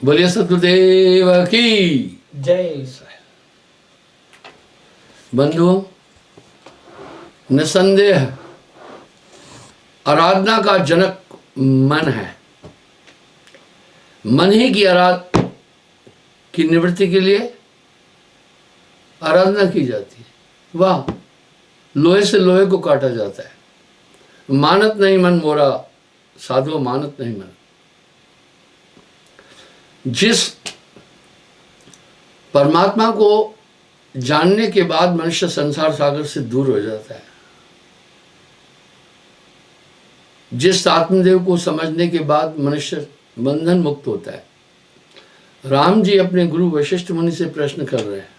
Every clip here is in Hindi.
बोलिए सतगुरुदेव की जय साईं। बंधुओं, निसंदेह आराधना का जनक मन है। मन ही की की निवृत्ति के लिए आराधना की जाती है। वाह, लोहे से लोहे को काटा जाता है। मानत नहीं मन मोरा, साधो मानत नहीं मन। जिस परमात्मा को जानने के बाद मनुष्य संसार सागर से दूर हो जाता है, जिस आत्मदेव को समझने के बाद मनुष्य बंधन मुक्त होता है। राम जी अपने गुरु वशिष्ठ मुनि से प्रश्न कर रहे हैं,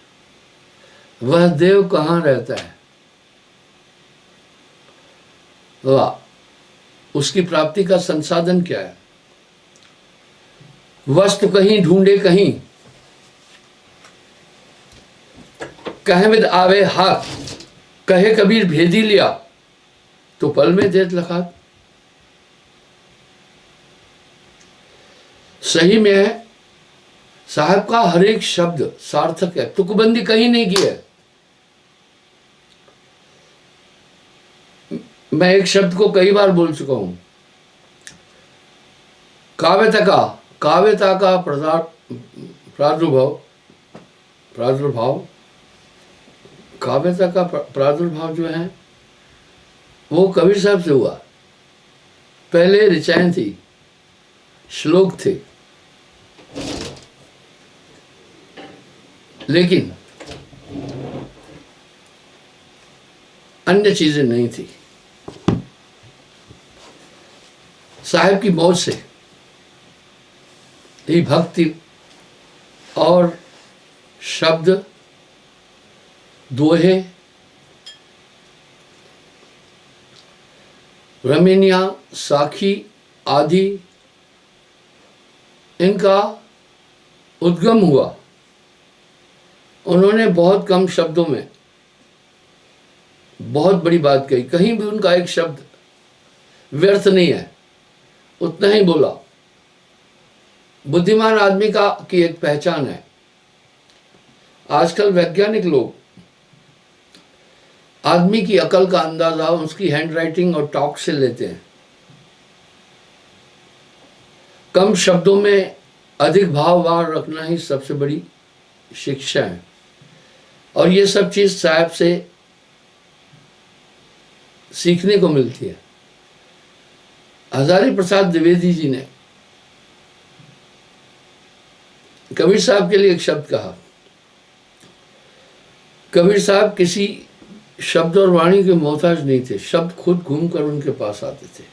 वह देव कहाँ रहता है? वाह, उसकी प्राप्ति का संसाधन क्या है? वस्तु कहीं ढूंढे कहीं, कहे विद आवे हाथ, कहे कबीर भेदी लिया तो पल में देत लखात। सही में है, साहब का हर एक शब्द सार्थक है, तुकबंदी कहीं नहीं की है। मैं एक शब्द को कई बार बोल चुका हूं, काव्यता का प्रादुर्भाव काव्यता का प्रादुर्भाव जो है वो कबीर साहब से हुआ। पहले ऋचाएं थी, श्लोक थे, लेकिन अन्य चीजें नहीं थी। साहिब की मौत से ही भक्ति और शब्द, दोहे, रमीनिया, साखी आदि इनका उद्गम हुआ। उन्होंने बहुत कम शब्दों में बहुत बड़ी बात कही। कहीं भी उनका एक शब्द व्यर्थ नहीं है, उतना ही बोला। बुद्धिमान आदमी का की एक पहचान है। आजकल वैज्ञानिक लोग आदमी की अकल का अंदाजा उसकी हैंडराइटिंग और टॉक से लेते हैं। कम शब्दों में अधिक भाव रखना ही सबसे बड़ी शिक्षा है, और ये सब चीज साहब से सीखने को मिलती है। हजारी प्रसाद द्विवेदी जी ने कबीर साहब के लिए एक शब्द कहा। कबीर साहब किसी शब्द और वाणी के मोहताज नहीं थे, शब्द खुद घूमकर उनके पास आते थे।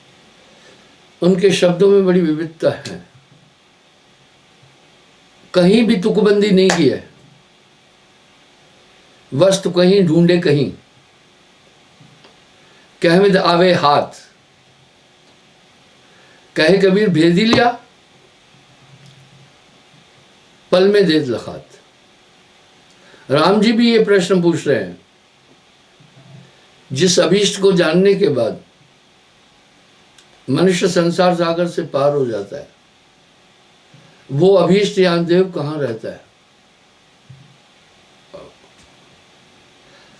उनके शब्दों में बड़ी विविधता है, कहीं भी तुकबंदी नहीं की है। वस्तु कहीं ढूंढे कहीं, कहे विद आवे हाथ, कहे कबीर भेदी लिया पल में देत लखात। राम जी भी ये प्रश्न पूछ रहे हैं, जिस अभीष्ट को जानने के बाद मनुष्य संसार सागर से पार हो जाता है, वो अभीष्ट या देव कहाँ रहता है?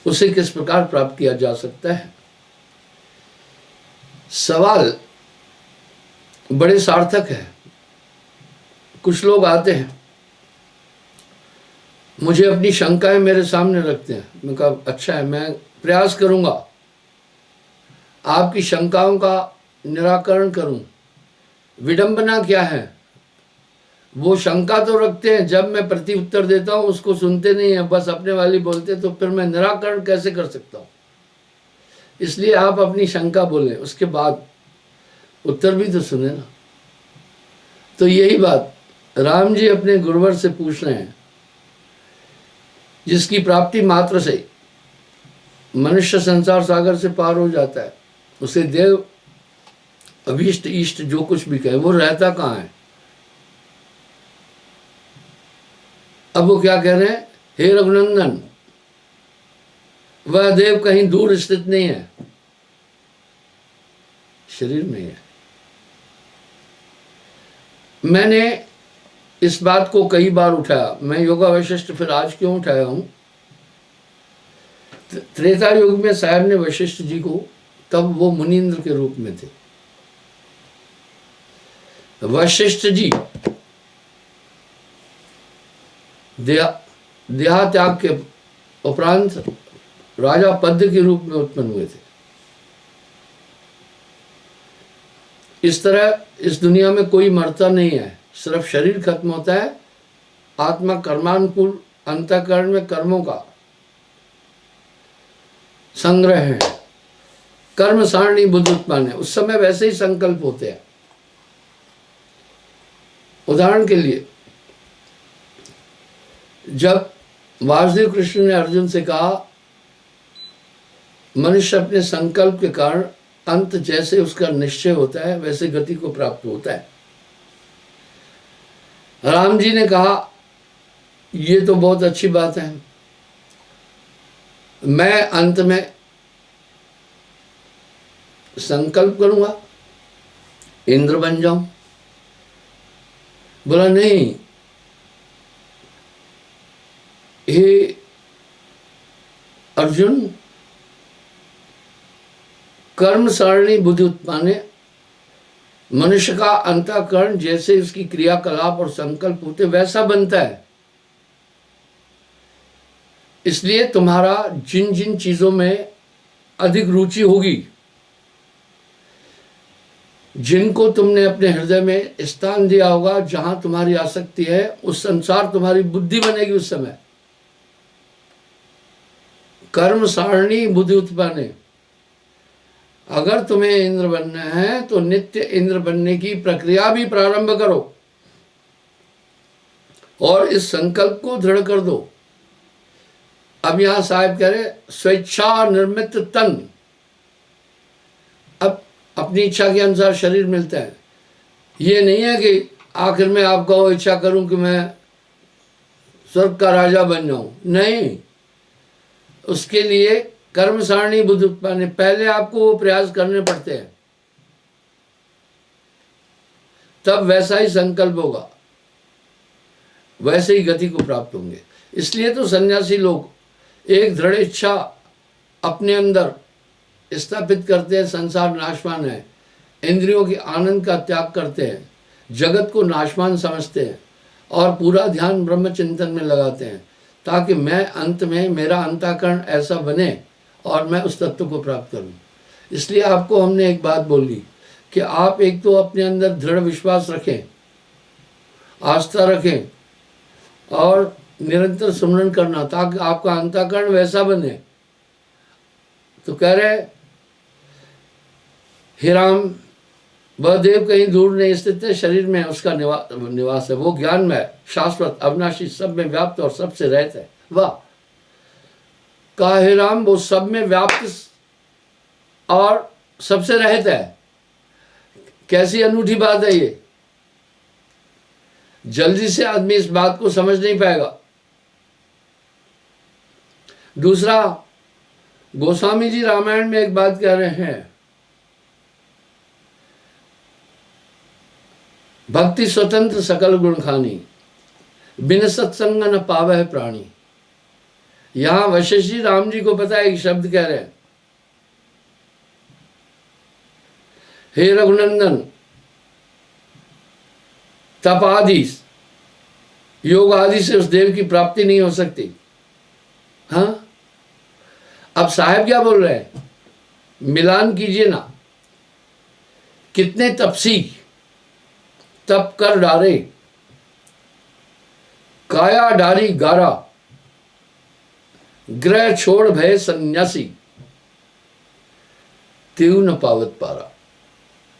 उसे किस प्रकार प्राप्त किया जा सकता है? सवाल बड़े सार्थक है। कुछ लोग आते हैं, मुझे अपनी शंकाएं मेरे सामने रखते हैं। मैं कहा अच्छा है, मैं प्रयास करूंगा आपकी शंकाओं का निराकरण करूं। विडंबना क्या है, वो शंका तो रखते हैं, जब मैं प्रति उत्तर देता हूं उसको सुनते नहीं है, बस अपने वाली बोलते, तो फिर मैं निराकरण कैसे कर सकता हूं? इसलिए आप अपनी शंका बोलें, उसके बाद उत्तर भी तो सुने ना। तो यही बात राम जी अपने गुरुवर से पूछ रहे हैं, जिसकी प्राप्ति मात्र से मनुष्य संसार सागर से पार हो जाता है, उसे देव अभीष्ट इष्ट जो कुछ भी कहे, वो रहता कहाँ है? अब वो क्या कह रहे हैं, हे रघुनंदन, वह देव कहीं दूर स्थित नहीं है, शरीर में है। मैंने इस बात को कई बार उठाया। मैं योगा वशिष्ठ फिर आज क्यों उठाया हूँ, त्रेता युग में साहब ने वशिष्ठ जी को, तब वो मुनींद्र के रूप में थे, वशिष्ठ जी देहात्याग के उपरांत राजा पद्म के रूप में उत्पन्न हुए थे। इस तरह इस दुनिया में कोई मरता नहीं है, सिर्फ शरीर खत्म होता है। आत्मा कर्मानुकूल अंतःकरण में कर्मों का संग्रह है, कर्म सारणी बुद्ध उत्पन्न है। उस समय वैसे ही संकल्प होते हैं। उदाहरण के लिए, जब वासुदेव कृष्ण ने अर्जुन से कहा, मनुष्य अपने संकल्प के कारण अंत जैसे उसका निश्चय होता है वैसे गति को प्राप्त होता है। राम जी ने कहा, ये तो बहुत अच्छी बात है, मैं अंत में संकल्प करूंगा, इंद्र बन जाऊं। बोला नहीं, हे अर्जुन, कर्म सारणी बुद्धि उत्पन्न, मनुष्य का अंतःकरण जैसे उसकी क्रियाकलाप और संकल्प होते वैसा बनता है। इसलिए तुम्हारा जिन जिन चीजों में अधिक रुचि होगी, जिनको तुमने अपने हृदय में स्थान दिया होगा, जहां तुम्हारी आसक्ति है, उस अनुसार तुम्हारी बुद्धि बनेगी। उस समय कर्म सारणी बुद्धि उत्पन्न। अगर तुम्हें इंद्र बनना है तो नित्य इंद्र बनने की प्रक्रिया भी प्रारंभ करो और इस संकल्प को दृढ़ कर दो। अब यहां साहब कह रहे स्वेच्छा निर्मित तन। अब अपनी इच्छा के अनुसार शरीर मिलता है। ये नहीं है कि आखिर में आप कहो इच्छा करूं कि मैं स्वर्ग का राजा बन जाऊं, नहीं। उसके लिए कर्म सारणी बुद्धि उत्पन्न, पहले आपको वो प्रयास करने पड़ते हैं, तब वैसा ही संकल्प होगा, वैसे ही गति को प्राप्त होंगे। इसलिए तो सन्यासी लोग एक दृढ़ इच्छा अपने अंदर स्थापित करते हैं, संसार नाशवान है, इंद्रियों के आनंद का त्याग करते हैं, जगत को नाशवान समझते हैं और पूरा ध्यान ब्रह्म चिंतन में लगाते हैं, ताकि मैं अंत में मेरा अंतःकरण ऐसा बने और मैं उस तत्व को प्राप्त करूं। इसलिए आपको हमने एक बात बोली कि आप एक तो अपने अंदर दृढ़ विश्वास रखें, आस्था रखें और निरंतर सुमरन करना, ताकि आपका अंतःकरण वैसा बने। तो कह रहे, हे राम, वह देव कहीं दूर नहीं स्थित है, शरीर में उसका निवास है। वो ज्ञान में शाश्वत अविनाशी, सब में व्याप्त और सबसे रहता है। वाह, कहा हे राम, वो सब में व्याप्त और सबसे रहता है। कैसी अनूठी बात है ये। जल्दी से आदमी इस बात को समझ नहीं पाएगा। दूसरा, गोस्वामी जी रामायण में एक बात कह रहे हैं, भक्ति स्वतंत्र सकल गुण खानी, बिन सत्संग न पावह प्राणी। यहां वशिष्ठ जी राम जी को पता है, एक शब्द कह रहे हैं, हे रघुनंदन, तप आदि योग आदि से उस देव की प्राप्ति नहीं हो सकती। हाँ, अब साहब क्या बोल रहे हैं, मिलान कीजिए ना, कितने तपसी तप कर डारे, काया डारी गारा, ग्रह छोड़ भय सन्यासी, त्यू न पावत पारा।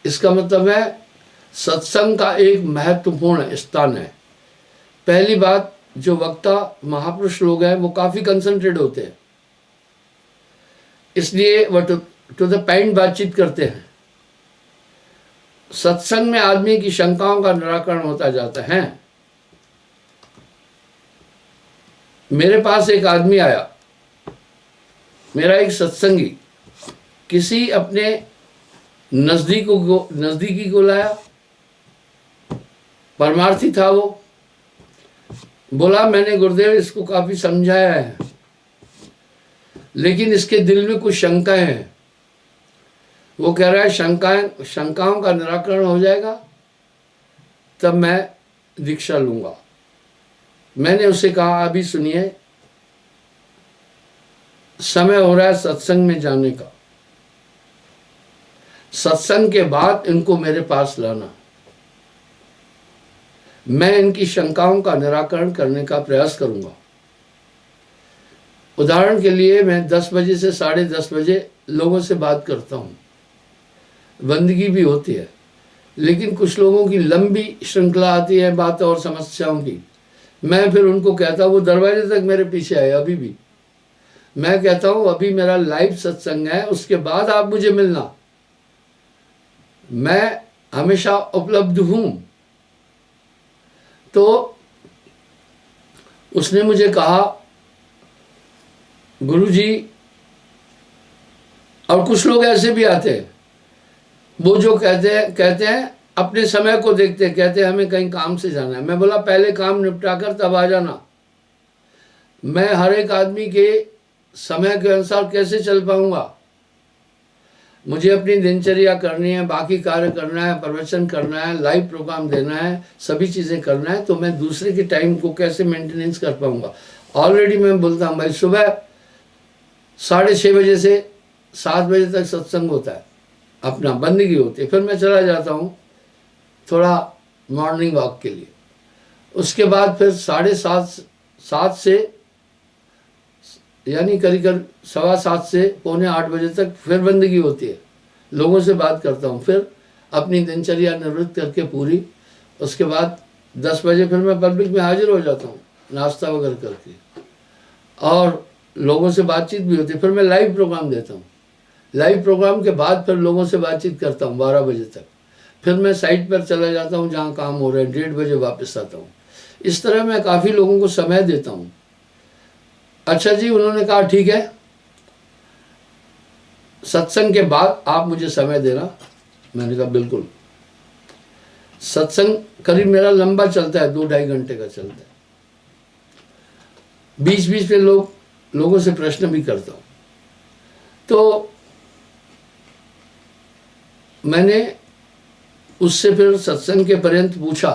इसका मतलब है सत्संग का एक महत्वपूर्ण स्थान है। पहली बात, जो वक्ता महापुरुष लोग हैं वो काफी कंसंट्रेट होते हैं, इसलिए वो टू द पॉइंट बातचीत करते हैं। सत्संग में आदमी की शंकाओं का निराकरण होता जाता है। मेरे पास एक आदमी आया, मेरा एक सत्संगी, किसी अपने नजदीकी को लाया, परमार्थी था वो, बोला मैंने गुरुदेव इसको काफी समझाया है, लेकिन इसके दिल में कुछ शंकाएं हैं। वो कह रहा है शंकाओं का निराकरण हो जाएगा तब मैं दीक्षा लूंगा। मैंने उसे कहा अभी सुनिए, समय हो रहा है सत्संग में जाने का, सत्संग के बाद इनको मेरे पास लाना, मैं इनकी शंकाओं का निराकरण करने का प्रयास करूंगा। उदाहरण के लिए मैं 10 बजे से 10:30 बजे लोगों से बात करता हूँ, बंदगी भी होती है, लेकिन कुछ लोगों की लंबी श्रृंखला आती है बात और समस्याओं की। मैं फिर उनको कहता हूँ, वो दरवाजे तक मेरे पीछे आए अभी भी, मैं कहता हूँ अभी मेरा लाइव सत्संग है, उसके बाद आप मुझे मिलना, मैं हमेशा उपलब्ध हूं। तो उसने मुझे कहा गुरुजी, और कुछ लोग ऐसे भी आते हैं, वो जो कहते हैं अपने समय को देखते हैं, कहते हैं हमें कहीं काम से जाना है। मैं बोला पहले काम निपटा कर तब आ जाना। मैं हर एक आदमी के समय के अनुसार कैसे चल पाऊंगा? मुझे अपनी दिनचर्या करनी है, बाकी कार्य करना है, प्रवचन करना है, लाइव प्रोग्राम देना है, सभी चीज़ें करना है, तो मैं दूसरे के टाइम को कैसे मेंटेनेंस कर पाऊंगा? ऑलरेडी मैं बोलता हूँ भाई, सुबह 6:30 बजे से 7 बजे तक सत्संग होता है, अपना बंदगी होती है, फिर मैं चला जाता हूँ थोड़ा मॉर्निंग वॉक के लिए। उसके बाद फिर 7:30 से यानी करीब 7:15 से 7:45 बजे तक फिर बंदगी होती है, लोगों से बात करता हूँ, फिर अपनी दिनचर्या निवृत्त करके पूरी। उसके बाद 10 बजे फिर मैं पब्लिक में हाजिर हो जाता हूँ नाश्ता वगैरह करके, और लोगों से बातचीत भी होती है। फिर मैं लाइव प्रोग्राम देता हूँ, लाइव प्रोग्राम के बाद फिर लोगों से बातचीत करता हूँ 12 बजे तक। फिर मैं साइट पर चला जाता हूँ जहाँ काम हो रहा है, 1:30 बजे वापस आता हूँ। इस तरह मैं काफ़ी लोगों को समय देता हूँ। अच्छा जी, उन्होंने कहा ठीक है, सत्संग के बाद आप मुझे समय देना। मैंने कहा बिल्कुल। सत्संग करीब मेरा लंबा चलता है, 2-2.5 घंटे का चलता है। बीच बीच में लोगों से प्रश्न भी करता हूँ। तो मैंने उससे फिर सत्संग के पर्यंत पूछा,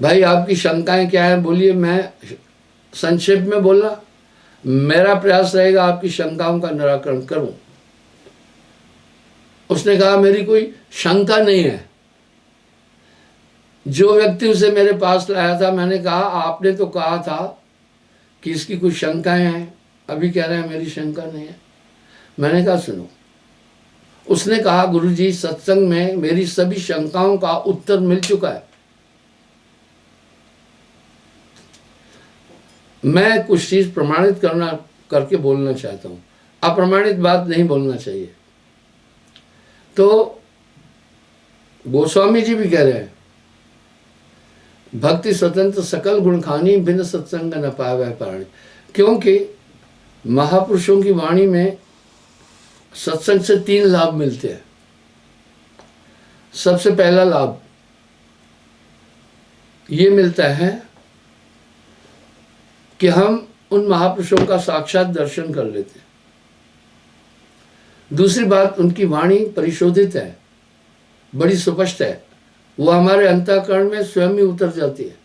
भाई आपकी शंकाएं क्या है, बोलिए। मैं संक्षेप में बोला, मेरा प्रयास रहेगा आपकी शंकाओं का निराकरण करूं। उसने कहा मेरी कोई शंका नहीं है। जो व्यक्ति उसे मेरे पास लाया था, मैंने कहा आपने तो कहा था कि इसकी कुछ शंकाएं हैं, अभी कह रहे हैं मेरी शंका नहीं है। मैंने कहा सुनो, उसने कहा गुरुजी सत्संग में मेरी सभी शंकाओं का उत्तर मिल चुका है, मैं कुछ चीज प्रमाणित करके बोलना चाहता हूं, अप्रमाणित बात नहीं बोलना चाहिए। तो गोस्वामी जी भी कह रहे हैं, भक्ति स्वतंत्र सकल गुण खानी, बिन सत्संग न पावे प्राणी। क्योंकि महापुरुषों की वाणी में सत्संग से 3 लाभ मिलते हैं। सबसे पहला लाभ ये मिलता है कि हम उन महापुरुषों का साक्षात दर्शन कर लेते हैं। दूसरी बात, उनकी वाणी परिशोधित है, बड़ी स्पष्ट है, वो हमारे अंतःकरण में स्वयं ही उतर जाती है,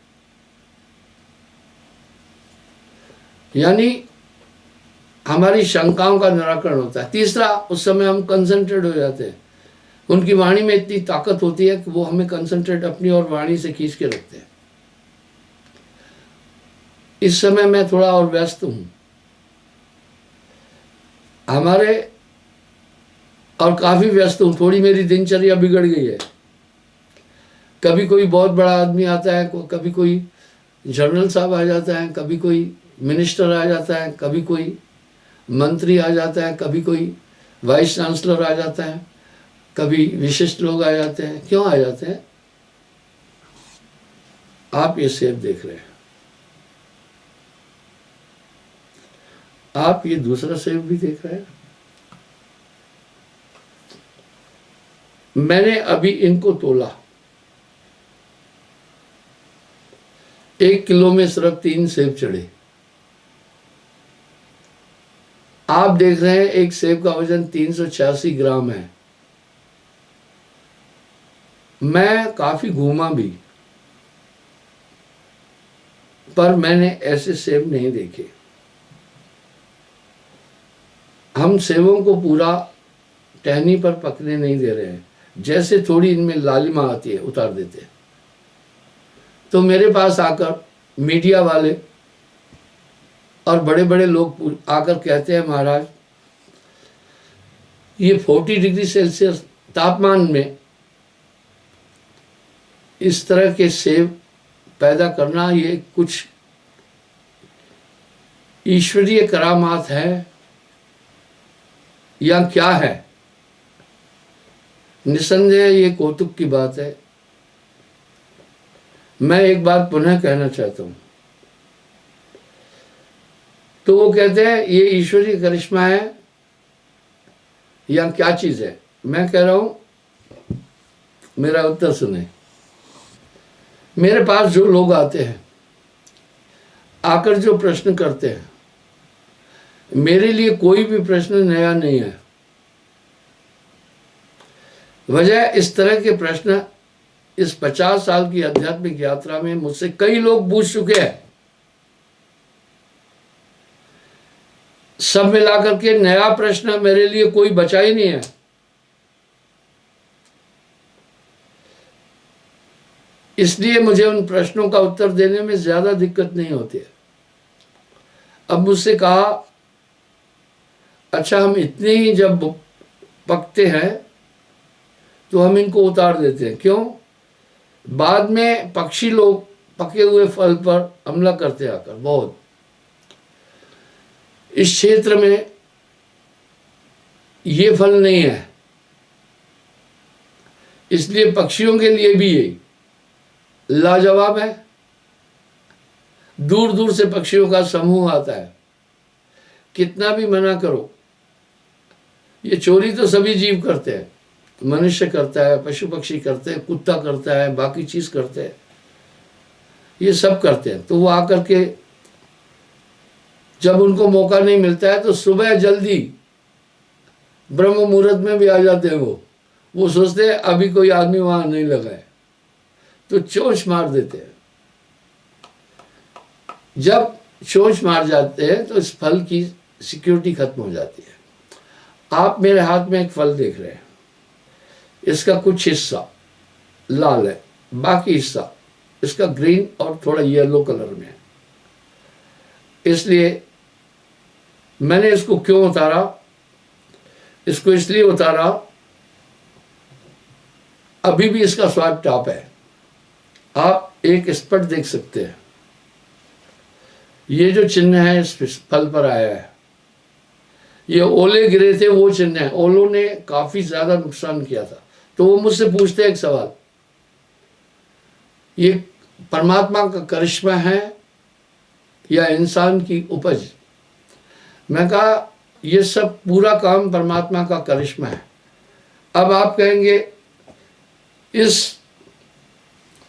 यानी हमारी शंकाओं का निराकरण होता है। तीसरा, उस समय हम कंसंट्रेट हो जाते हैं, उनकी वाणी में इतनी ताकत होती है कि वो हमें कंसंट्रेट अपनी और वाणी से खींच के रखते हैं। इस समय मैं थोड़ा और व्यस्त हूं, और काफी व्यस्त हूं, थोड़ी मेरी दिनचर्या बिगड़ गई है। कभी कोई बहुत बड़ा आदमी आता है, कभी कोई जनरल साहब आ जाता है, कभी कोई मिनिस्टर आ जाता है, कभी कोई मंत्री आ जाता है, कभी कोई वाइस चांसलर आ जाता है, कभी विशिष्ट लोग आ जाते हैं। क्यों आ जाते हैं? आप ये सेब देख रहे हैं, आप ये दूसरा सेब भी देख रहे हैं। मैंने अभी इनको तोला, 1 किलो में सिर्फ 3 सेब चढ़े। आप देख रहे हैं एक सेब का वजन 386 ग्राम है। मैं काफी घूमा भी, पर मैंने ऐसे सेब नहीं देखे। हम सेबों को पूरा टहनी पर पकने नहीं दे रहे हैं, जैसे थोड़ी इनमें लालिमा आती है उतार देते हैं। तो मेरे पास आकर मीडिया वाले और बड़े बड़े लोग आकर कहते हैं, महाराज ये 40 डिग्री सेल्सियस तापमान में इस तरह के सेब पैदा करना, ये कुछ ईश्वरीय करामात है या क्या है? निसंदेह ये कौतुक की बात है। मैं एक बात पुनः कहना चाहता हूं। तो वो कहते हैं ये ईश्वरीय करिश्मा है या क्या चीज है? मैं कह रहा हूं, मेरा उत्तर सुने। मेरे पास जो लोग आते हैं, आकर जो प्रश्न करते हैं, मेरे लिए कोई भी प्रश्न नया नहीं है। वजह इस तरह के प्रश्न इस 50 साल की आध्यात्मिक यात्रा में मुझसे कई लोग पूछ चुके हैं। सब मिलाकर के नया प्रश्न मेरे लिए कोई बचा ही नहीं है। इसलिए मुझे उन प्रश्नों का उत्तर देने में ज्यादा दिक्कत नहीं होती है। अब मुझसे कहा, अच्छा हम इतने ही जब पकते हैं तो हम इनको उतार देते हैं, क्यों? बाद में पक्षी लोग पके हुए फल पर हमला करते आकर बहुत। इस क्षेत्र में ये फल नहीं है, इसलिए पक्षियों के लिए भी ये लाजवाब है। दूर दूर से पक्षियों का समूह आता है, कितना भी मना करो। ये चोरी तो सभी जीव करते हैं, मनुष्य करता है, पशु पक्षी करते हैं, कुत्ता करता है, बाकी चीज करते हैं, ये सब करते हैं। तो वो आकर के जब उनको मौका नहीं मिलता है तो सुबह जल्दी ब्रह्म मुहूर्त में भी आ जाते हैं। वो सोचते हैं अभी कोई आदमी वहां नहीं लगा है, तो चोंच मार देते हैं। जब चोंच मार जाते हैं तो इस फल की सिक्योरिटी खत्म हो जाती है। आप मेरे हाथ में एक फल देख रहे हैं, इसका कुछ हिस्सा लाल है, बाकी हिस्सा इसका ग्रीन और थोड़ा येलो कलर में है। इसलिए मैंने इसको क्यों उतारा? इसको इसलिए उतारा, अभी भी इसका स्वाद टॉप है। आप एक स्पट देख सकते हैं, ये जो चिन्ह है इस फल पर आया है, ये ओले गिरे थे वो चिन्ह है। ओलों ने काफी ज्यादा नुकसान किया था। तो वो मुझसे पूछते एक सवाल, ये परमात्मा का करिश्मा है या इंसान की उपज? मैं कहा ये सब पूरा काम परमात्मा का करिश्मा है। अब आप कहेंगे इस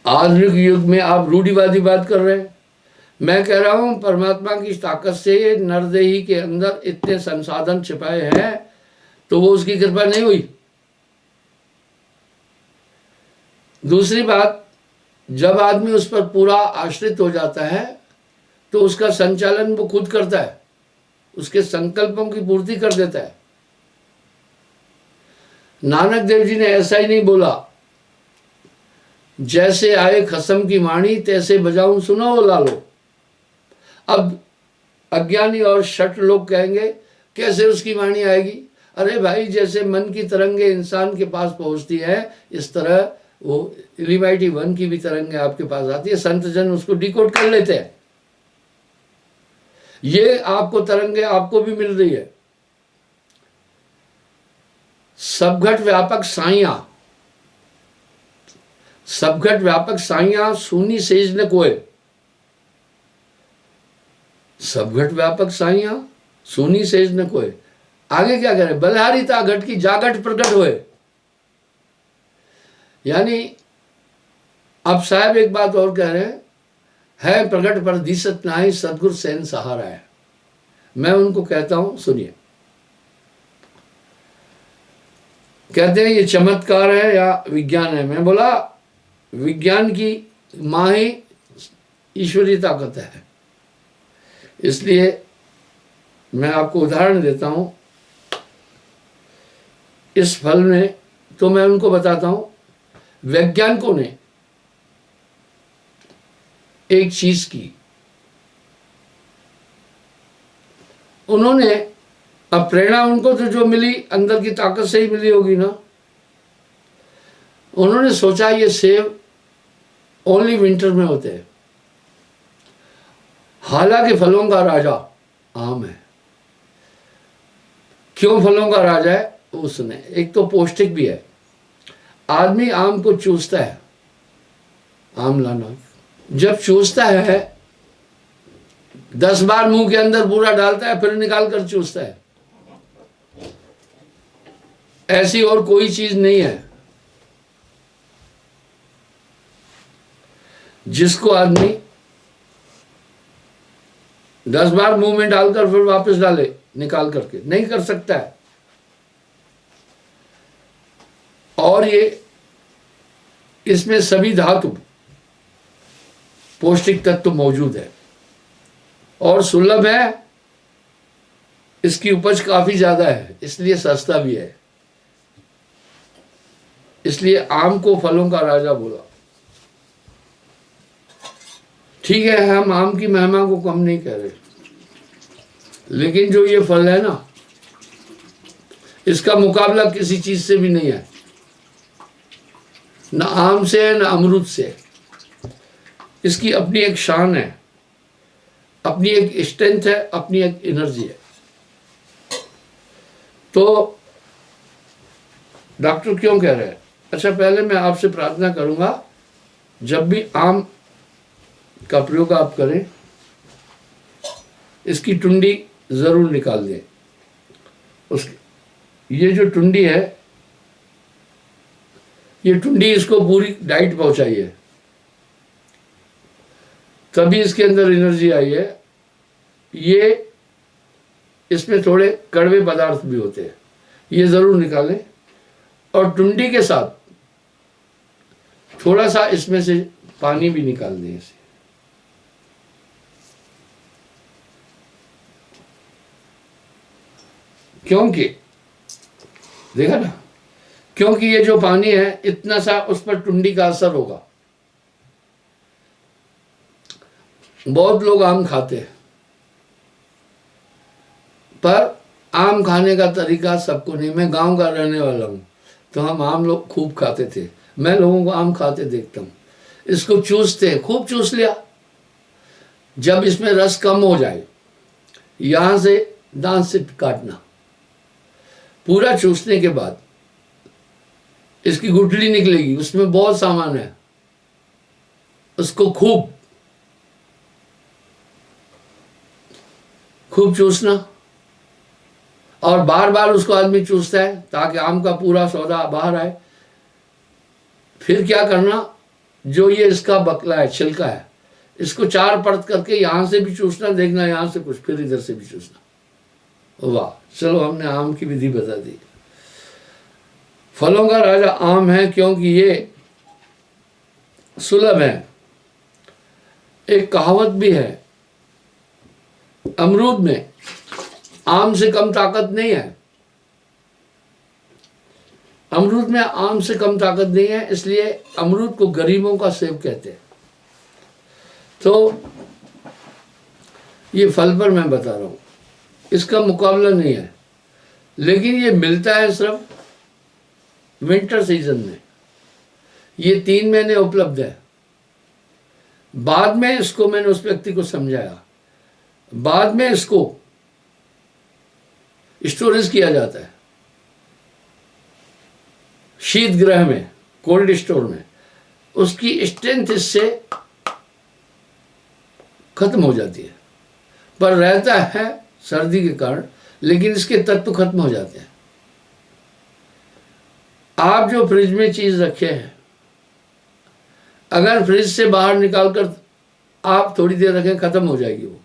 आधुनिक युग में आप रूढ़िवादी बात कर रहे हैं। मैं कह रहा हूं परमात्मा की ताकत से नरदेही के अंदर इतने संसाधन छिपाए हैं, तो वो उसकी कृपा नहीं हुई। दूसरी बात, जब आदमी उस पर पूरा आश्रित हो जाता है तो उसका संचालन वो खुद करता है, उसके संकल्पों की पूर्ति कर देता है। नानक देव जी ने ऐसा ही नहीं बोला, जैसे आए खसम की वाणी तैसे बजाऊं सुनो लालो। अब अज्ञानी और शठ लोग कहेंगे कैसे उसकी वाणी आएगी? अरे भाई, जैसे मन की तरंगे इंसान के पास पहुंचती है, इस तरह वो इलिमाइटी वन की भी तरंगे आपके पास आती है। संत जन उसको डिकोड कर लेते हैं। ये आपको तरंगे आपको भी मिल रही है। सबघट व्यापक साइया, सबघट व्यापक साइया सूनी सेज न कोय। सबघट व्यापक साइया सूनी सेज न कोय। आगे क्या करें? बलहारी ता घट की जागट प्रकट होए। यानी अब साहब एक बात और कह रहे हैं, है प्रगट पर दिसत नाही, सदगुरु सैन सहारा है। मैं उनको कहता हूं, सुनिए। कहते हैं ये चमत्कार है या विज्ञान है। मैं बोला विज्ञान की माँ ही ईश्वरीय ताकत है। इसलिए मैं आपको उदाहरण देता हूं। इस फल में तो मैं उनको बताता हूं, वैज्ञानिकों ने एक चीज की, उन्होंने, अब प्रेरणा उनको तो जो मिली अंदर की ताकत से ही मिली होगी ना। उन्होंने सोचा ये सेब ओनली विंटर में होते हैं, हालांकि फलों का राजा आम है। क्यों फलों का राजा है वो सुने। एक तो पौष्टिक भी है। आदमी आम को चूसता है, आम लाना जब चूसता है 10 बार मुंह के अंदर पूरा डालता है, फिर निकाल कर चूसता है। ऐसी और कोई चीज नहीं है जिसको आदमी 10 बार मुंह में डालकर फिर वापस डाले निकाल करके, नहीं कर सकता है। और ये इसमें सभी धातु पौष्टिक तत्व मौजूद है और सुलभ है। इसकी उपज काफी ज्यादा है, इसलिए सस्ता भी है। इसलिए आम को फलों का राजा बोला। ठीक है, हम आम की महिमा को कम नहीं कह रहे, लेकिन जो ये फल है ना, इसका मुकाबला किसी चीज से भी नहीं है, न आम से है न अमरूद से। इसकी अपनी एक शान है, अपनी एक स्ट्रेंथ है, अपनी एक एनर्जी है। तो डॉक्टर क्यों कह रहे हैं? अच्छा, पहले मैं आपसे प्रार्थना करूंगा, जब भी आम का प्रयोग आप करें, इसकी टुंडी जरूर निकाल दें। उसकी ये जो टुंडी है, ये टुंडी इसको पूरी डाइट पहुंचाई है, तभी इसके अंदर एनर्जी आई है। ये इसमें थोड़े कड़वे पदार्थ भी होते हैं, ये जरूर निकालें। और टुंडी के साथ थोड़ा सा इसमें से पानी भी निकाल दें इसे। क्योंकि देखा ना, क्योंकि ये जो पानी है इतना सा उस पर टुंडी का असर होगा। बहुत लोग आम खाते हैं, पर आम खाने का तरीका सबको नहीं। मैं गांव का रहने वाला हूं, तो हम आम लोग खूब खाते थे। मैं लोगों को आम खाते देखता हूं, इसको चूसते, खूब चूस लिया। जब इसमें रस कम हो जाए, यहां से दांत से काटना। पूरा चूसने के बाद इसकी गुठली निकलेगी, उसमें बहुत सामान है। उसको खूब चूसना, और बार बार उसको आदमी चूसता है ताकि आम का पूरा सौदा बाहर आए। फिर क्या करना, जो ये इसका बकला है, छिलका है, इसको 4 परत करके यहां से भी चूसना, देखना यहां से कुछ, फिर इधर से भी चूसना। वाह, चलो हमने आम की विधि बता दी। फलों का राजा आम है क्योंकि ये सुलभ है। एक कहावत भी है, अमरूद में आम से कम ताकत नहीं है। अमरूद में आम से कम ताकत नहीं है, इसलिए अमरूद को गरीबों का सेब कहते हैं। तो ये फल पर मैं बता रहा हूं, इसका मुकाबला नहीं है, लेकिन ये मिलता है सिर्फ विंटर सीजन में। ये 3 महीने उपलब्ध है। बाद में इसको मैंने उस व्यक्ति को समझाया, बाद में इसको स्टोरेज किया जाता है शीत गृह में, कोल्ड स्टोर में। उसकी स्ट्रेंथ इससे खत्म हो जाती है, पर रहता है सर्दी के कारण, लेकिन इसके तत्व खत्म हो जाते हैं। आप जो फ्रिज में चीज रखे हैं, अगर फ्रिज से बाहर निकालकर आप थोड़ी देर रखें, खत्म हो जाएगी वो।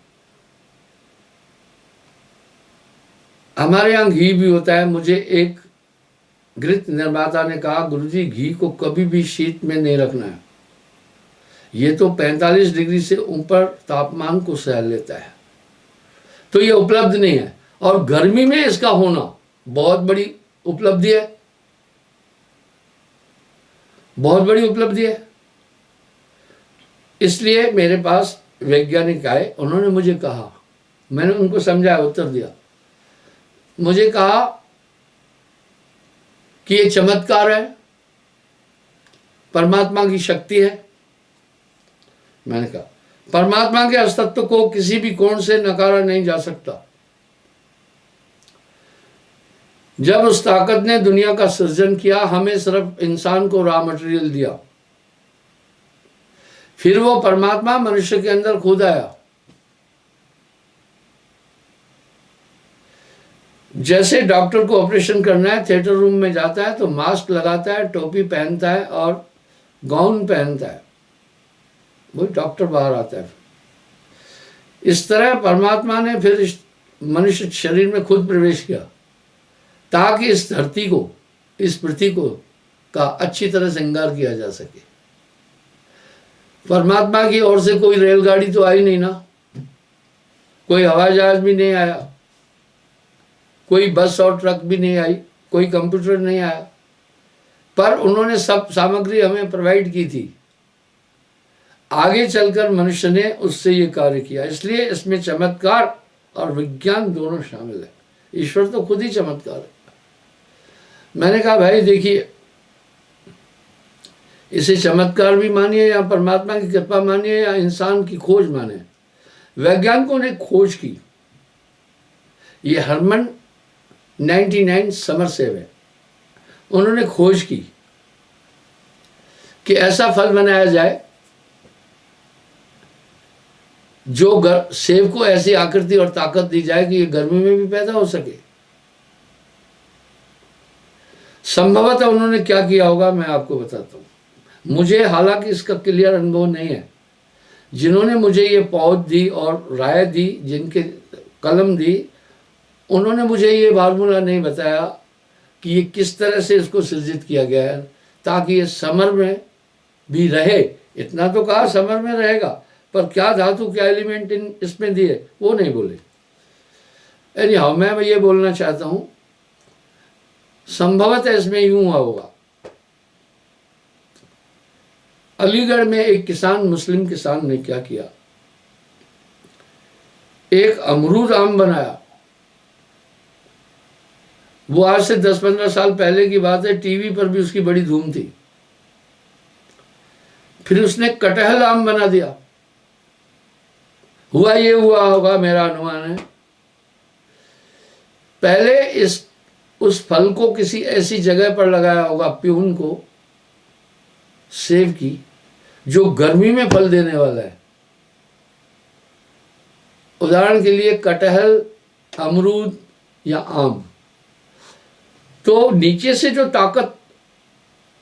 हमारे यहाँ घी भी होता है। मुझे एक घृत निर्माता ने कहा, गुरुजी घी को कभी भी शीत में नहीं रखना है, ये तो 45 डिग्री से ऊपर तापमान को सह लेता है, तो ये उपलब्ध नहीं है। और गर्मी में इसका होना बहुत बड़ी उपलब्धि है, बहुत बड़ी उपलब्धि है। इसलिए मेरे पास वैज्ञानिक आए, उन्होंने मुझे कहा, मैंने उनको समझाया, उत्तर दिया। मुझे कहा कि ये चमत्कार है, परमात्मा की शक्ति है। मैंने कहा परमात्मा के अस्तित्व को किसी भी कोण से नकारा नहीं जा सकता। जब उस ताकत ने दुनिया का सृजन किया, हमें सिर्फ इंसान को रॉ मटेरियल दिया, फिर वो परमात्मा मनुष्य के अंदर खुद आया। जैसे डॉक्टर को ऑपरेशन करना है, थिएटर रूम में जाता है तो मास्क लगाता है, टोपी पहनता है और गाउन पहनता है, वही डॉक्टर बाहर आता है। इस तरह परमात्मा ने फिर इस मनुष्य शरीर में खुद प्रवेश किया, ताकि इस धरती को, इस पृथ्वी को का अच्छी तरह श्रृंगार किया जा सके। परमात्मा की ओर से कोई रेलगाड़ी तो आई नहीं ना, कोई हवाई जहाज भी नहीं आया, कोई बस और ट्रक भी नहीं आई, कोई कंप्यूटर नहीं आया, पर उन्होंने सब सामग्री हमें प्रोवाइड की थी। आगे चलकर मनुष्य ने उससे ये कार्य किया। इसलिए इसमें चमत्कार और विज्ञान दोनों शामिल है। ईश्वर तो खुद ही चमत्कार है। मैंने कहा भाई देखिए, इसे चमत्कार भी मानिए या परमात्मा की कृपा मानिए या इंसान की खोज माने, वैज्ञानिकों ने खोज की। ये हरमन 99 समरसेव है, उन्होंने खोज की कि ऐसा फल बनाया जाए जो सेब को ऐसी आकृति और ताकत दी जाए कि ये गर्मी में भी पैदा हो सके। संभवतः उन्होंने क्या किया होगा मैं आपको बताता हूँ। मुझे हालांकि इसका क्लियर अनुभव नहीं है। जिन्होंने मुझे ये पौध दी और राय दी, जिनके कलम दी, उन्होंने मुझे ये फार्मूला नहीं बताया कि ये किस तरह से इसको सृजित किया गया है ताकि ये समर में भी रहे। इतना तो कहा समर में रहेगा, पर क्या धातु क्या एलिमेंट इसमें दिए वो नहीं बोले। एनीहाउ मैं ये बोलना चाहता हूँ, संभवतः इसमें यूं हुआ होगा। अलीगढ़ में एक किसान, मुस्लिम किसान ने क्या किया, एक अमरूद आम बनाया। वो आज से 10-15 साल पहले की बात है, टीवी पर भी उसकी बड़ी धूम थी। फिर उसने कटहल आम बना दिया। हुआ ये हुआ होगा, मेरा अनुमान है, पहले उस फल को किसी ऐसी जगह पर लगाया होगा, प्यून को, सेब की, जो गर्मी में फल देने वाला है। उदाहरण के लिए कटहल, अमरूद या आम। तो नीचे से जो ताकत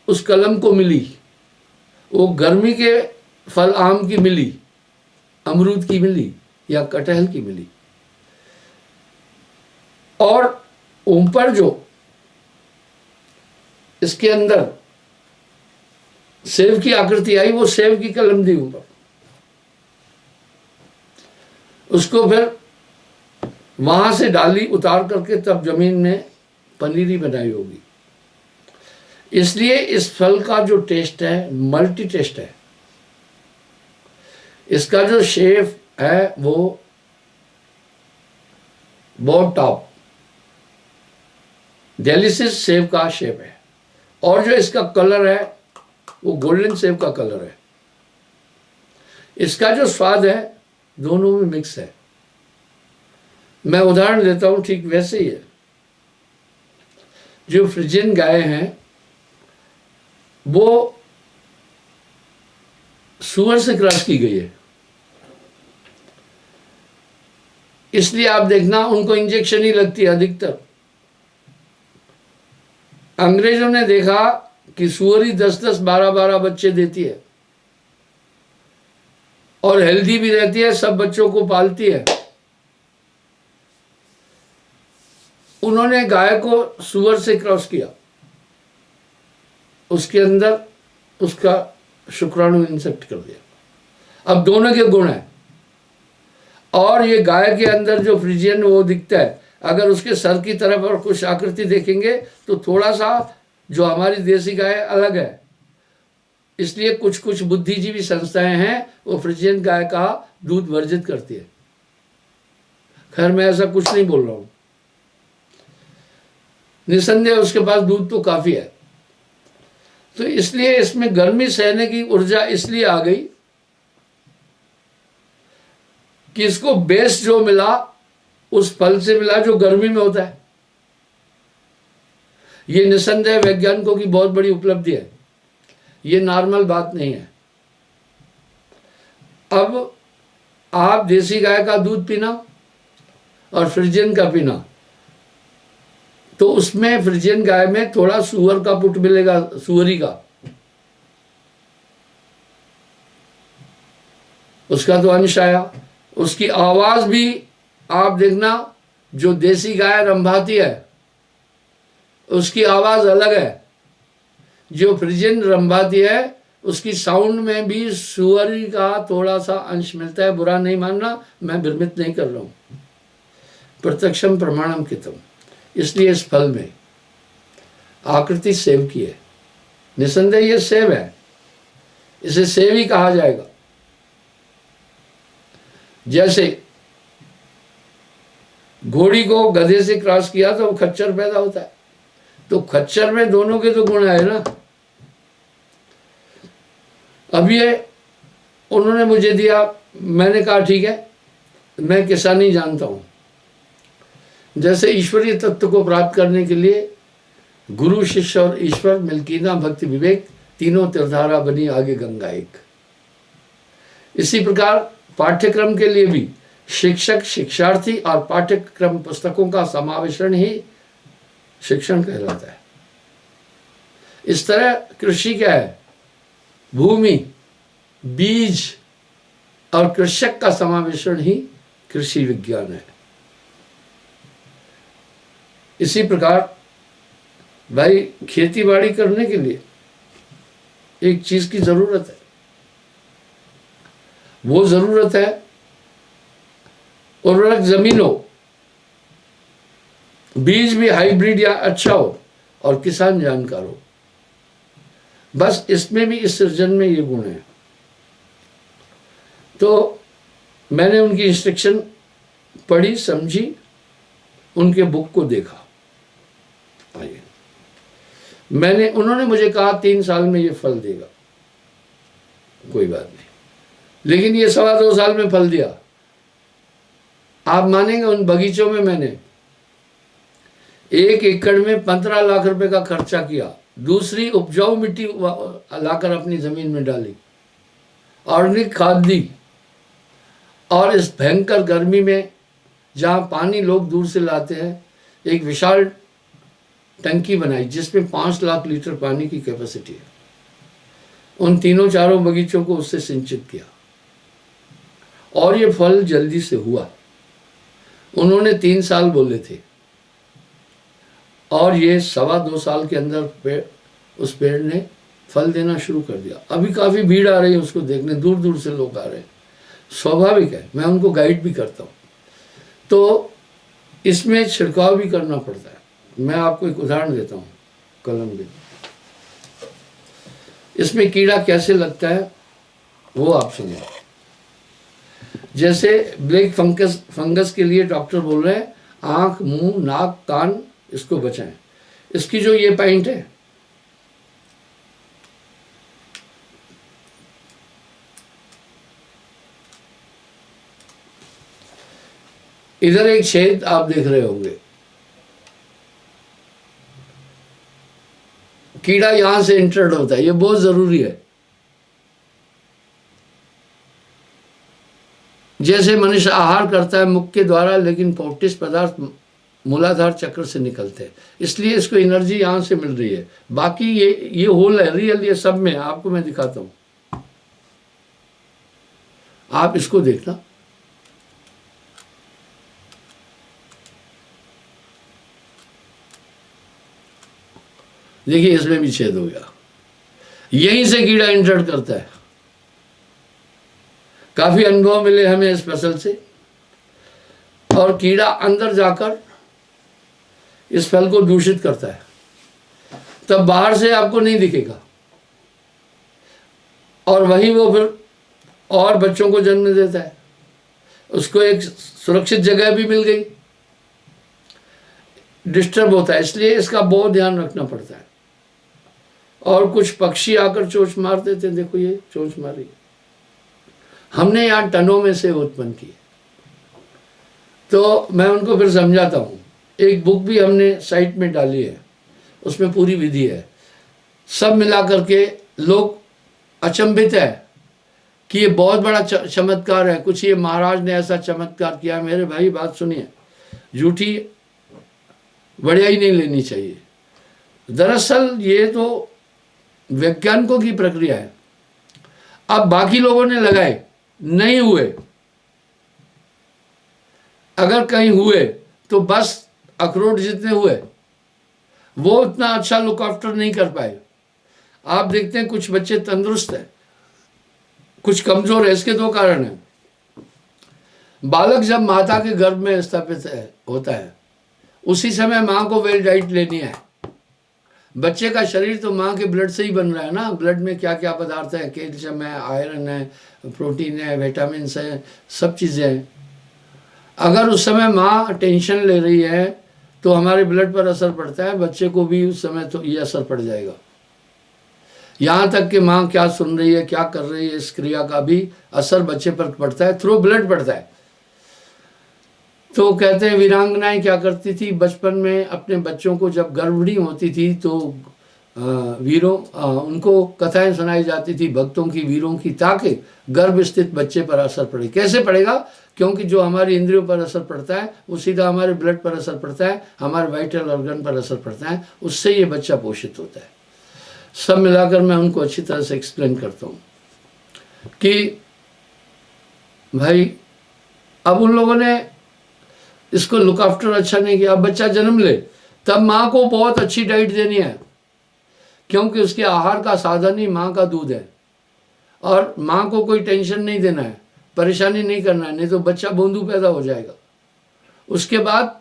उस कलम को मिली वो गर्मी के फल आम की मिली, अमरूद की मिली या कटहल की मिली। और ऊपर जो इसके अंदर सेब की आकृति आई, वो सेब की कलम दी ऊपर। उसको फिर वहां से डाली उतार करके तब जमीन में पनीरी बनाई होगी। इसलिए इस फल का जो टेस्ट है मल्टी टेस्ट है। इसका जो शेप है वो बहुत टॉप डेलिशियस सेब का शेप है, और जो इसका कलर है वो गोल्डन सेब का कलर है। इसका जो स्वाद है दोनों में मिक्स है। मैं उदाहरण देता हूं, ठीक वैसे ही है। जो फ्रिजियन गाय हैं वो सुअर से क्रॉस की गई है, इसलिए आप देखना उनको इंजेक्शन ही लगती है अधिकतर। अंग्रेजों ने देखा कि सुअर ही 10-10, 12-12 बच्चे देती है और हेल्दी भी रहती है, सब बच्चों को पालती है। उन्होंने गाय को सुअर से क्रॉस किया, उसके अंदर उसका शुक्राणु इंसेक्ट कर दिया। अब दोनों के गुण हैं। और ये गाय के अंदर जो फ्रिजियन वो दिखता है, अगर उसके सर की तरफ और कुछ आकृति देखेंगे तो थोड़ा सा जो हमारी देसी गाय अलग है। इसलिए कुछ कुछ बुद्धिजीवी संस्थाएं हैं वो फ्रिजियन गाय का दूध वर्जित करती है। खैर मैं ऐसा कुछ नहीं बोल रहा हूं, निसंदेह उसके पास दूध तो काफी है। तो इसलिए इसमें गर्मी सहने की ऊर्जा इसलिए आ गई कि इसको बेस जो मिला उस फल से मिला जो गर्मी में होता है। ये निसंदेह वैज्ञानिकों की बहुत बड़ी उपलब्धि है, ये नॉर्मल बात नहीं है। अब आप देसी गाय का दूध पीना और फ्रिजियन का पीना, तो उसमें फ्रिजियन गाय में थोड़ा सुअर का पुट मिलेगा, सुअरी का, उसका तो अंश आया। उसकी आवाज भी आप देखना, जो देसी गाय रंभाती है उसकी आवाज अलग है, जो फ्रिजियन रंभाती है उसकी साउंड में भी सुअरी का थोड़ा सा अंश मिलता है। बुरा नहीं मानना, मैं भ्रमित नहीं कर रहा हूं, प्रत्यक्षम प्रमाणम कितम। इसलिए इस फल में आकृति सेब की है, निसंदेह ये सेब है, इसे सेब ही कहा जाएगा। जैसे घोड़ी को गधे से क्रॉस किया तो खच्चर पैदा होता है, तो खच्चर में दोनों के तो गुण है ना। अब ये उन्होंने मुझे दिया, मैंने कहा ठीक है, मैं किसानी जानता हूं। जैसे ईश्वरीय तत्व को प्राप्त करने के लिए गुरु, शिष्य और ईश्वर, मिल्कीना, भक्ति, विवेक, तीनों तीर्थधारा बनी आगे गंगा एक। इसी प्रकार पाठ्यक्रम के लिए भी शिक्षक, शिक्षार्थी और पाठ्यक्रम पुस्तकों का समावेशन ही शिक्षण कहलाता है। इस तरह कृषि क्या है? भूमि, बीज और कृषक का समावेशन ही कृषि विज्ञान है। इसी प्रकार भाई खेती बाड़ी करने के लिए एक चीज की जरूरत है, वो जरूरत है उर्वरक जमीन हो, बीज भी हाइब्रिड या अच्छा हो और किसान जानकार हो। बस इसमें भी, इस सृजन में ये गुण है। तो मैंने उनकी इंस्ट्रक्शन पढ़ी, समझी, उनके बुक को देखा। आइए, उन्होंने मुझे कहा 3 साल में ये फल देगा, कोई बात नहीं, लेकिन ये 2.25 साल में फल दिया। आप मानेंगे, उन बगीचों में मैंने 1 एकड़ में 15 लाख रुपए का खर्चा किया, दूसरी उपजाऊ मिट्टी लाकर अपनी जमीन में डाली, ऑर्गेनिक खाद दी, और इस भयंकर गर्मी में जहां पानी लोग दूर से लाते हैं, एक विशाल टंकी बनाई जिसमें 5 लाख लीटर पानी की कैपेसिटी है। उन 3-4 बगीचों को उससे सिंचित किया और ये फल जल्दी से हुआ। उन्होंने 3 साल बोले थे और ये 2.25 साल के अंदर उस पेड़ ने फल देना शुरू कर दिया। अभी काफ़ी भीड़ आ रही है उसको देखने, दूर दूर से लोग आ रहे हैं, स्वाभाविक है, मैं उनको गाइड भी करता हूँ। तो इसमें छिड़काव भी करना पड़ता है। मैं आपको एक उदाहरण देता हूँ, कलम भी, इसमें कीड़ा कैसे लगता है वो आप सुनिए। जैसे ब्लैक फंगस के लिए डॉक्टर बोल रहे हैं आँख, मुंह, नाक, कान इसको बचाएं। इसकी जो ये पॉइंट है, इधर एक छेद आप देख रहे होंगे, कीड़ा यहां से इंटर्ड होता है, ये बहुत जरूरी है। जैसे मनुष्य आहार करता है मुख के द्वारा, लेकिन पौष्टिक पदार्थ मूलाधार चक्र से निकलते हैं, इसलिए इसको एनर्जी यहां से मिल रही है। बाकी ये होल है, रियल, ये सब में आपको मैं दिखाता हूं। आप इसको देखना, देखिए इसमें भी छेद हो गया, यहीं से कीड़ा एंटर करता है। काफी अनुभव मिले हमें इस फसल से, और कीड़ा अंदर जाकर इस फल को दूषित करता है, तब बाहर से आपको नहीं दिखेगा, और वही वो फिर और बच्चों को जन्म देता है। उसको एक सुरक्षित जगह भी मिल गई, डिस्टर्ब होता है, इसलिए इसका बहुत ध्यान रखना पड़ता है। और कुछ पक्षी आकर चोंच मार देते, देखो ये चोंच मारी, हमने यहाँ टनों में से उत्पन्न की। तो मैं उनको फिर समझाता हूँ, एक बुक भी हमने साइट में डाली है, उसमें पूरी विधि है। सब मिला करके लोग अचंभित है कि ये बहुत बड़ा चमत्कार है, कुछ ये महाराज ने ऐसा चमत्कार किया। मेरे भाई बात सुनिए, झूठी बढ़िया ही नहीं लेनी चाहिए। दरअसल ये तो वैज्ञानिकों की प्रक्रिया है। अब बाकी लोगों ने लगाए, नहीं हुए, अगर कहीं हुए तो बस अखरोट जितने हुए, वो उतना अच्छा लुक आफ्टर नहीं कर पाए। आप देखते हैं कुछ बच्चे तंदुरुस्त हैं, कुछ कमजोर है। इसके दो कारण हैं। बालक जब माता के गर्भ में स्थापित होता है, उसी समय माँ को वेल डाइट लेनी है। बच्चे का शरीर तो माँ के ब्लड से ही बन रहा है ना, ब्लड में क्या क्या पदार्थ है, कैल्शियम है, आयरन है, प्रोटीन है, विटामिन है, सब चीज़ें हैं। अगर उस समय माँ टेंशन ले रही है तो हमारे ब्लड पर असर पड़ता है, बच्चे को भी उस समय तो ये असर पड़ जाएगा। यहाँ तक कि माँ क्या सुन रही है, क्या कर रही है, इस क्रिया का भी असर बच्चे पर पड़ता है, थ्रू ब्लड पड़ता है। तो कहते हैं वीरांगनाएं क्या करती थी बचपन में, अपने बच्चों को जब गर्भिणी होती थी तो उनको कथाएं सुनाई जाती थी भक्तों की, वीरों की, ताकि गर्भ स्थित बच्चे पर असर पड़े। कैसे पड़ेगा? क्योंकि जो हमारी इंद्रियों पर असर पड़ता है वो सीधा हमारे ब्लड पर असर पड़ता है, हमारे वाइटल ऑर्गन पर असर पड़ता है, उससे ये बच्चा पोषित होता है। सब मिलाकर मैं उनको अच्छी तरह से एक्सप्लेन करता हूँ कि भाई अब उन लोगों ने इसको लुक आफ्टर अच्छा नहीं किया। अब बच्चा जन्म ले तब माँ को बहुत अच्छी डाइट देनी है, क्योंकि उसके आहार का साधन ही माँ का दूध है। और माँ को कोई टेंशन नहीं देना है, परेशानी नहीं करना है, नहीं तो बच्चा बूंदू पैदा हो जाएगा। उसके बाद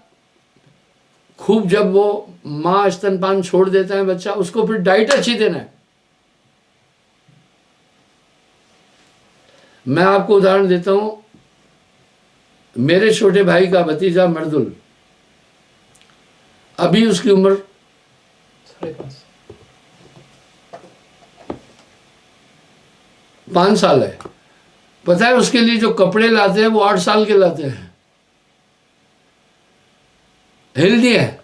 खूब जब वो माँ स्तनपान छोड़ देता है बच्चा, उसको फिर डाइट अच्छी देना है। मैं आपको उदाहरण देता हूं, मेरे छोटे भाई का भतीजा मर्दुल, अभी उसकी उम्र 5 साल है। पता है उसके लिए जो कपड़े लाते हैं वो 8 साल के लाते हैं। हेल्दी है,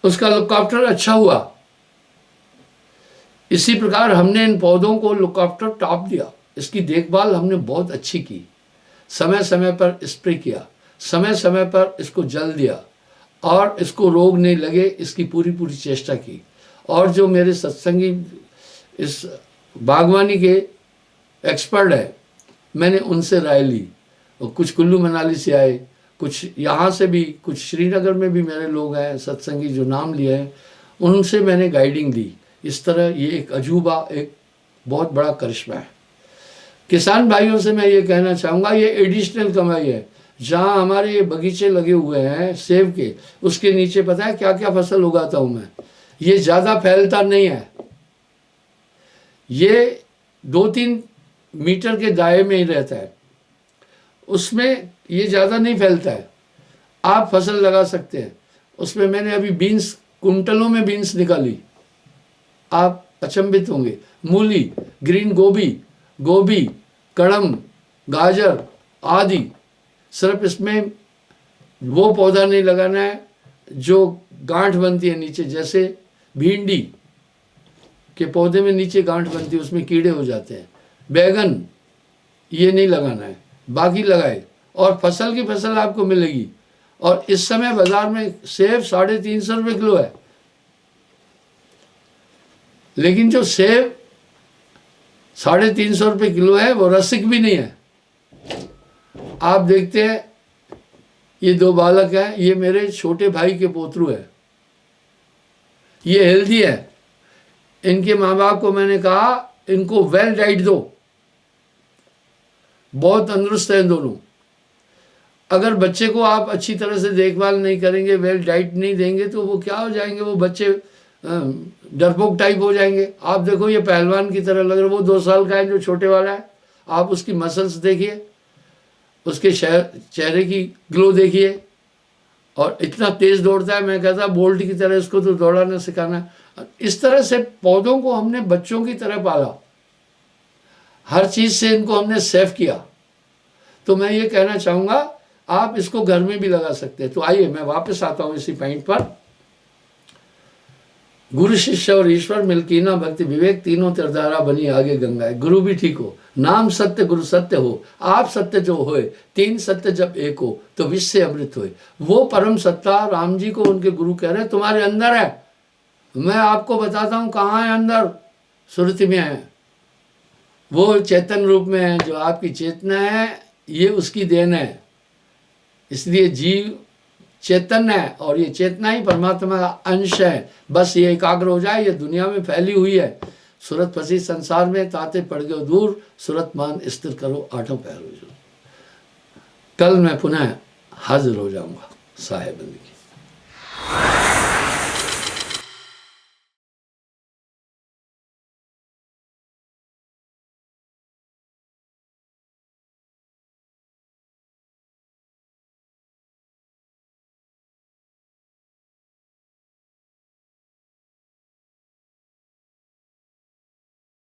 उसका लुक आफ्टर अच्छा हुआ। इसी प्रकार हमने इन पौधों को लुक आफ्टर टॉप दिया, इसकी देखभाल हमने बहुत अच्छी की, समय समय पर स्प्रे किया, समय समय पर इसको जल दिया, और इसको रोग नहीं लगे इसकी पूरी पूरी चेष्टा की। और जो मेरे सत्संगी इस बागवानी के एक्सपर्ट है, मैंने उनसे राय ली। और कुछ कुल्लू मनाली से आए, कुछ यहाँ से भी, कुछ श्रीनगर में भी मेरे लोग हैं सत्संगी जो नाम लिए हैं, उनसे मैंने गाइडिंग ली। इस तरह ये एक अजूबा, एक बहुत बड़ा करिश्मा है। किसान भाइयों से मैं ये कहना चाहूँगा, ये एडिशनल कमाई है। जहाँ हमारे ये बगीचे लगे हुए हैं सेब के, उसके नीचे पता है क्या क्या फसल उगाता हूँ मैं। ये ज़्यादा फैलता नहीं है, ये 2-3 मीटर के दायरे में ही रहता है, उसमें ये ज़्यादा नहीं फैलता है। आप फसल लगा सकते हैं उसमें। मैंने अभी बीन्स, कुंटलों में बीन्स निकाली, आप अचंभित होंगे। मूली, ग्रीन गोभी, गोभी, कड़म, गाजर आदि। सिर्फ इसमें वो पौधा नहीं लगाना है जो गांठ बनती है नीचे, जैसे भिंडी के पौधे में नीचे गांठ बनती है, उसमें कीड़े हो जाते हैं। बैगन ये नहीं लगाना है, बाकी लगाए और फसल की फसल आपको मिलेगी। और इस समय बाजार में सेब 350 रुपये किलो है, लेकिन जो सेब 350 रुपये किलो है वो रसिक भी नहीं है, आप देखते हैं ये दो बालक हैं, ये मेरे छोटे भाई के पोतरू है, ये हेल्दी है। इनके माँ बाप को मैंने कहा इनको वेल डाइट दो, बहुत तंदुरुस्त हैं दोनों। अगर बच्चे को आप अच्छी तरह से देखभाल नहीं करेंगे, वेल डाइट नहीं देंगे, तो वो क्या हो जाएंगे, वो बच्चे डरपोक टाइप हो जाएंगे। आप देखो ये पहलवान की तरह लग रहा है, वो 2 साल का है जो छोटे वाला है, आप उसकी मसल्स देखिए, उसके चेहरे की ग्लो देखिए, और इतना तेज दौड़ता है। मैं कहता बोल्ट की तरह इसको तो दौड़ाना सिखाना है। इस तरह से पौधों को हमने बच्चों की तरह पाला, हर चीज से इनको हमने सेफ किया। तो मैं ये कहना चाहूंगा आप इसको घर में भी लगा सकते हैं। तो आइए मैं वापस आता हूं इसी पॉइंट पर। गुरु शिष्य और ईश्वर मिलकीना भक्ति विवेक तीनों तरधारा बनी आगे गंगाए। गुरु भी ठीक हो, नाम सत्य गुरु सत्य हो, आप सत्य जो होए, 3 सत्य जब एक हो तो विश्व से अमृत होए। वो परम सत्ता राम जी को उनके गुरु कह रहे हैं तुम्हारे अंदर है। मैं आपको बताता हूं कहाँ है, अंदर सुरति में है, वो चेतन रूप में है। जो आपकी चेतना है ये उसकी देन है, इसलिए जीव चेतन है और ये चेतना ही परमात्मा का अंश है। बस ये एकाग्र हो जाए, ये दुनिया में फैली हुई है। सूरत फंसी संसार में, ताते पड़ गए दूर, सूरत मान स्थिर करो आठों पैर हो। कल मैं पुनः हाजिर हो जाऊंगा साहेब बंदी।